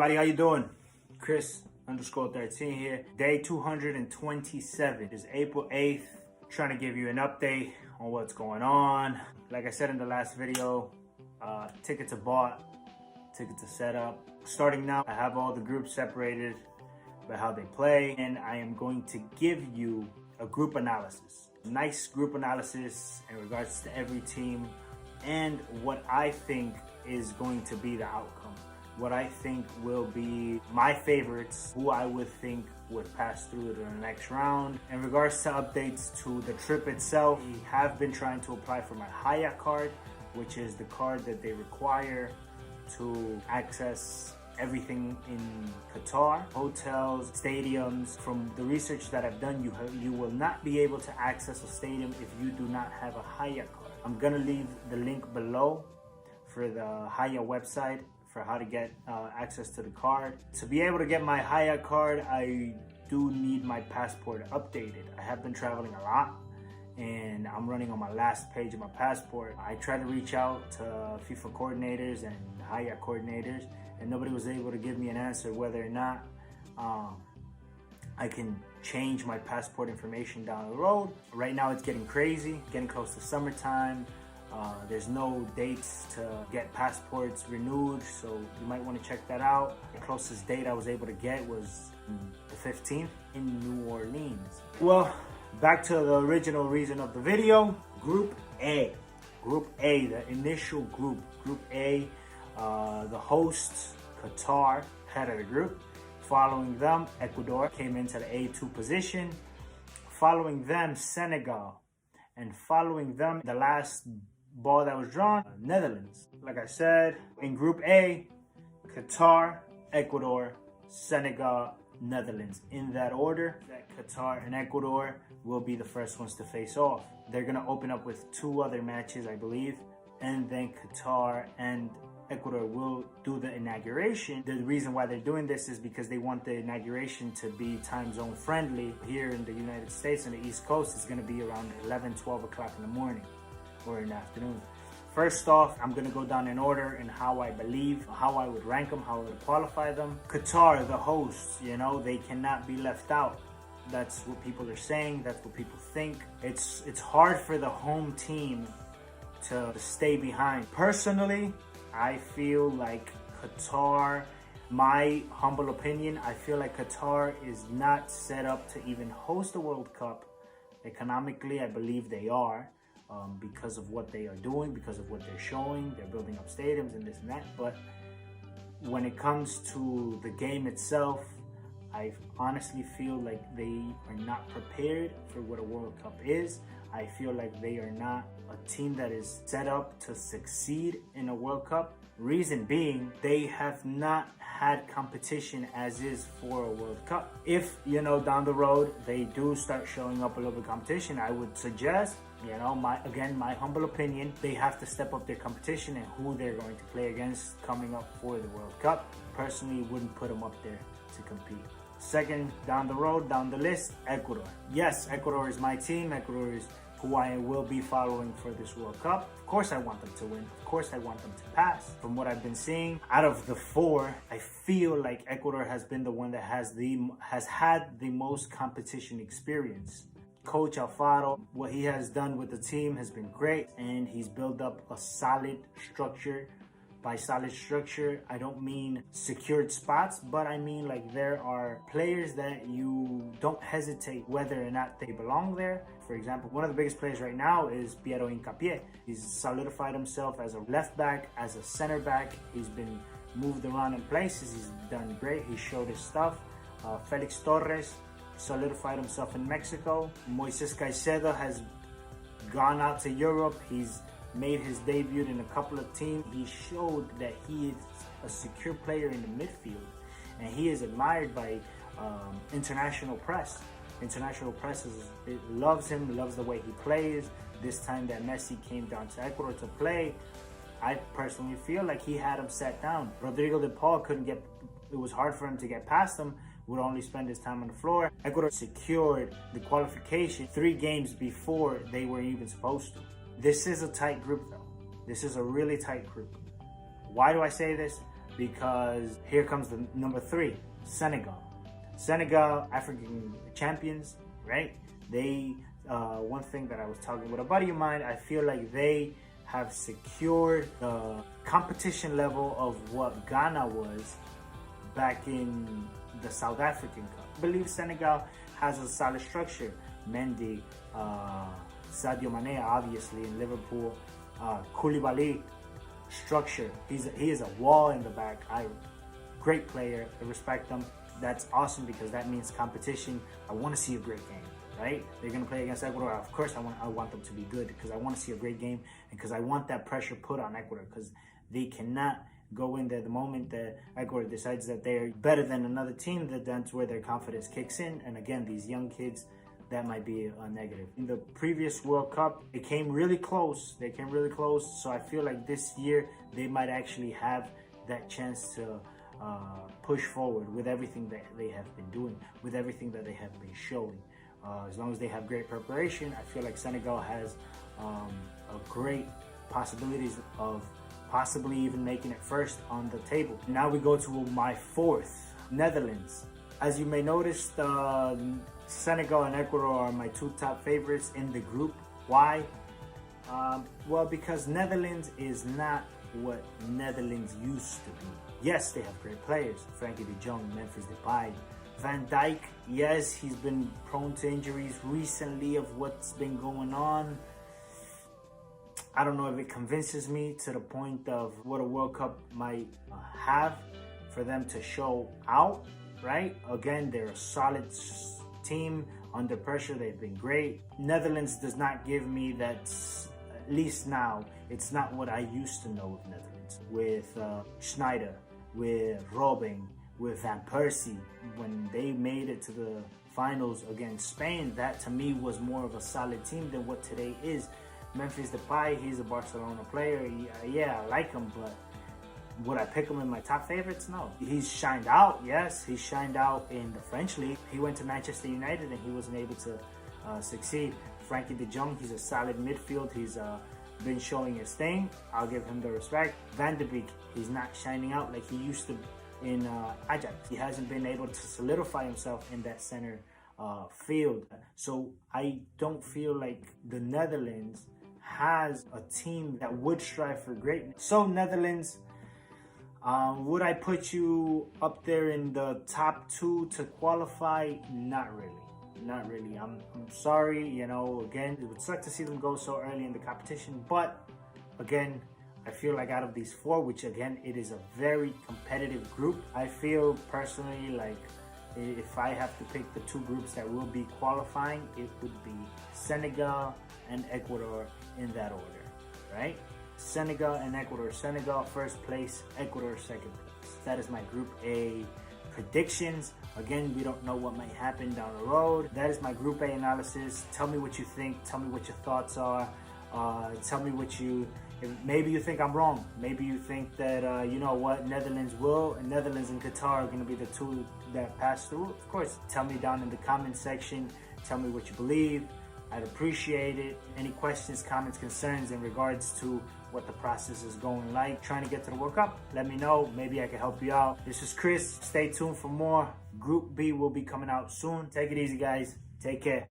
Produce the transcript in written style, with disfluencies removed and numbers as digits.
everybody, how you doing? Chris _13 here. Day 227 is April 8th. Trying to give you an update on what's going on. Like I said in the last video, tickets are bought, tickets are set up. Starting now, I have all the groups separated by how they play, and I am going to give you a group analysis. Nice group analysis in regards to every team and what I think is going to be the outcome. What I think will be my favorites, who I would think would pass through to the next round. In regards to updates to the trip itself, we have been trying to apply for my haya card, which is the card that they require to access everything in Qatar, hotels, stadiums. From the research that I've done, you will not be able to access a stadium if you do not have a haya card. I'm gonna leave the link below for the haya website for how to get access to the card. To be able to get my haya card, I do need my passport updated. I have been traveling a lot and I'm running on my last page of my passport. I tried to reach out to FIFA coordinators and haya coordinators, and nobody was able to give me an answer whether or not I can change my passport information down the road. Right now it's getting crazy, getting close to summertime. There's no dates to get passports renewed, so you might want to check that out. The closest date I was able to get was the 15th in New Orleans. Well, back to the original reason of the video. Group A. Group A, the initial group. Group A, the hosts, Qatar, head of the group. Following them, Ecuador came into the A2 position. Following them, Senegal. And following them, the last ball that was drawn, Netherlands. Like I said, in Group A, Qatar, Ecuador, Senegal, Netherlands. In that order, that Qatar and Ecuador will be the first ones to face off. They're gonna open up with 2 other matches, I believe, and then Qatar and Ecuador will do the inauguration. The reason why they're doing this is because they want the inauguration to be time zone friendly. Here in the United States on the East Coast, it's gonna be around 11, 12 o'clock in the morning or in the afternoon. First off, I'm gonna go down in order in how I believe, how I would rank them, how I would qualify them. Qatar, the hosts, you know, they cannot be left out. That's what people are saying, that's what people think. It's hard for the home team to stay behind. Personally, I feel like Qatar, my humble opinion, I feel like Qatar is not set up to even host a World Cup. Economically, I believe they are, because of what they are doing, because of what they're showing. They're building up stadiums and this and that. But when it comes to the game itself, I honestly feel like they are not prepared for what a World Cup is. I feel like they are not a team that is set up to succeed in a World Cup. Reason being, they have not had competition as is for a World Cup. If, you know, down the road, they do start showing up a little bit of competition, I would suggest, you know, my humble opinion, they have to step up their competition and who they're going to play against coming up for the World Cup. Personally, wouldn't put them up there to compete. Second, down the road, down the list, Ecuador. Yes, Ecuador is my team. Ecuador is who I will be following for this World Cup. Of course I want them to win. Of course I want them to pass. From what I've been seeing, out of the 4, I feel like Ecuador has been the one that has had the most competition experience. Coach Alfaro, what he has done with the team has been great, and he's built up a solid structure. By solid structure, I don't mean secured spots, but I mean like there are players that you don't hesitate whether or not they belong there. For example, one of the biggest players right now is Piero Hincapié. He's solidified himself as a left back, as a center back. He's been moved around in places. He's done great. He showed his stuff. Felix Torres solidified himself in Mexico. Moises Caicedo has gone out to Europe. He's made his debut in a couple of teams. He showed that he is a secure player in the midfield, and he is admired by international press. International press loves him, loves the way he plays. This time that Messi came down to Ecuador to play, I personally feel like he had him set down. Rodrigo de Paul couldn't get, it was hard for him to get past him, would only spend his time on the floor. Ecuador secured the qualification 3 games before they were even supposed to. This is a tight group though. This is a really tight group. Why do I say this? because here comes the number 3, Senegal. Senegal, African champions, right? They, one thing that I was talking with a buddy of mine, I feel like they have secured the competition level of what Ghana was back in the South African Cup. I believe Senegal has a solid structure. Mendy, Sadio Mane, obviously in Liverpool, Koulibaly, structure. He is a wall in the back. Great player. I respect him. That's awesome because that means competition. I want to see a great game, right? They're going to play against Ecuador. Of course, I want them to be good because I want to see a great game and because I want that pressure put on Ecuador because they cannot go in there the moment that Ecuador decides that they're better than another team, that's where their confidence kicks in. And again, these young kids, that might be a negative. In the previous World Cup, it came really close. They came really close. So I feel like this year, they might actually have that chance to push forward with everything that they have been doing, with everything that they have been showing. As long as they have great preparation, I feel like Senegal has a great possibilities of possibly even making it first on the table. Now we go to my 4th, Netherlands. As you may notice, Senegal and Ecuador are my 2 top favorites in the group. Why? Well, because Netherlands is not what Netherlands used to be. Yes, they have great players. Frenkie de Jong, Memphis Depay. Van Dijk, yes, he's been prone to injuries recently of what's been going on. I don't know if it convinces me to the point of what a World Cup might have for them to show out, right? Again, they're a solid team. Under pressure, they've been great. Netherlands does not give me that, at least now, it's not what I used to know of Netherlands. With Schneider, with Robben, with Van Persie, when they made it to the finals against Spain, that to me was more of a solid team than what today is. Memphis Depay, he's a Barcelona player. Yeah, I like him, but would I pick him in my top favorites? No. He's shined out, yes. He shined out in the French league. He went to Manchester United and he wasn't able to succeed. Frenkie de Jong, he's a solid midfield. He's been showing his thing. I'll give him the respect. Van de Beek, he's not shining out like he used to in Ajax. He hasn't been able to solidify himself in that center field. So I don't feel like the Netherlands has a team that would strive for greatness. So Netherlands, would I put you up there in the top 2 to qualify? Not really. Not really. I'm sorry, you know, again, it would suck to see them go so early in the competition, but again, I feel like out of these 4, which again, it is a very competitive group, I feel personally like if I have to pick the 2 groups that will be qualifying, it would be Senegal and Ecuador in that order, right? Senegal and Ecuador. Senegal first place, Ecuador second place. That is my Group A predictions. Again, we don't know what might happen down the road. That is my Group A analysis. Tell me what you think. Tell me what your thoughts are. Tell me what maybe you think I'm wrong. Maybe you think that, you know what, Netherlands and Qatar are going to be the 2 that pass through. Of course, tell me down in the comment section. Tell me what you believe. I'd appreciate it. Any questions, comments, concerns in regards to what the process is going like, trying to get to the World Cup, let me know. Maybe I can help you out. This is Chris. Stay tuned for more. Group B will be coming out soon. Take it easy, guys. Take care.